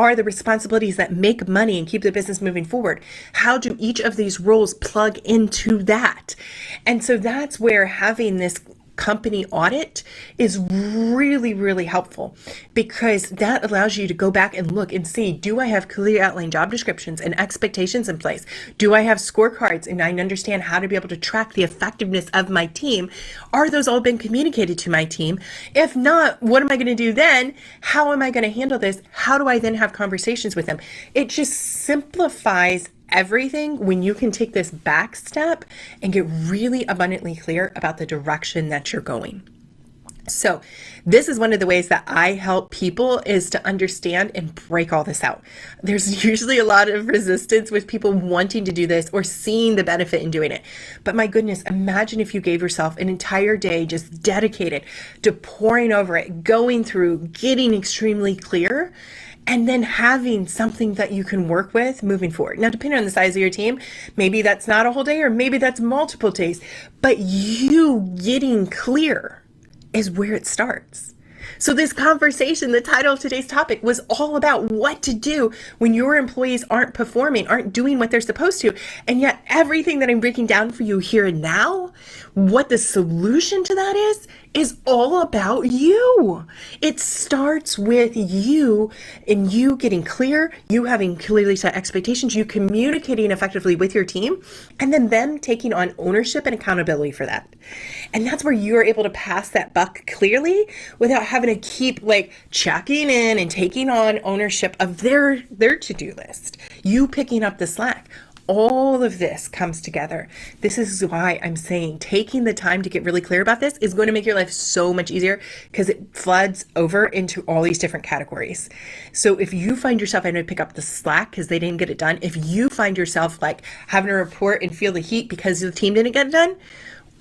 are the responsibilities that make money and keep the business moving forward? How do each of these roles plug into that? And so that's where having this company audit is really, really helpful, because that allows you to go back and look and see, do I have clearly outlined job descriptions and expectations in place? Do I have scorecards and I understand how to be able to track the effectiveness of my team? Are those all been communicated to my team? If not, what am I going to do then? How am I going to handle this? How do I then have conversations with them? It just simplifies everything when you can take this back step and get really abundantly clear about the direction that you're going. So this is one of the ways that I help people, is to understand and break all this out. There's usually a lot of resistance with people wanting to do this or seeing the benefit in doing it. But my goodness, imagine if you gave yourself an entire day just dedicated to pouring over it, going through, getting extremely clear, and then having something that you can work with moving forward. Now, depending on the size of your team, maybe that's not a whole day, or maybe that's multiple days, but you getting clear is where it starts. So this conversation, the title of today's topic, was all about what to do when your employees aren't performing, aren't doing what they're supposed to. And yet everything that I'm breaking down for you here and now, what the solution to that is all about you. It starts with you, and you getting clear, you having clearly set expectations, you communicating effectively with your team, and then them taking on ownership and accountability for that. And that's where you're able to pass that buck clearly without having to keep checking in and taking on ownership of their to-do list. You picking up the slack. All of this comes together. This is why I'm saying taking the time to get really clear about this is going to make your life so much easier, because it floods over into all these different categories. So if you find yourself having to pick up the slack because they didn't get it done, if you find yourself having to report and feel the heat because the team didn't get it done,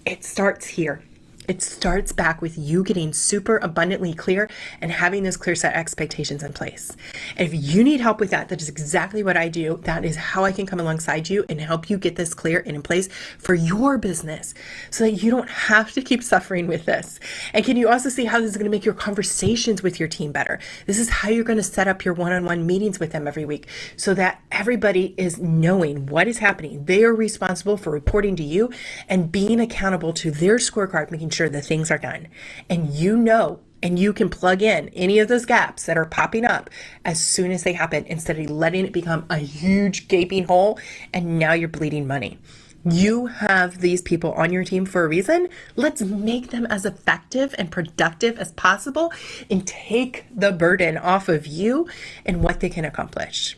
it starts here. It starts back with you getting super abundantly clear and having those clear set expectations in place. And if you need help with that, that is exactly what I do. That is how I can come alongside you and help you get this clear and in place for your business, so that you don't have to keep suffering with this. And can you also see how this is going to make your conversations with your team better? This is how you're going to set up your one-on-one meetings with them every week, so that everybody is knowing what is happening. They are responsible for reporting to you and being accountable to their scorecard, making sure that things are done. And and you can plug in any of those gaps that are popping up as soon as they happen, instead of letting it become a huge gaping hole and now you're bleeding money. You have these people on your team for a reason. Let's make them as effective and productive as possible and take the burden off of you and what they can accomplish.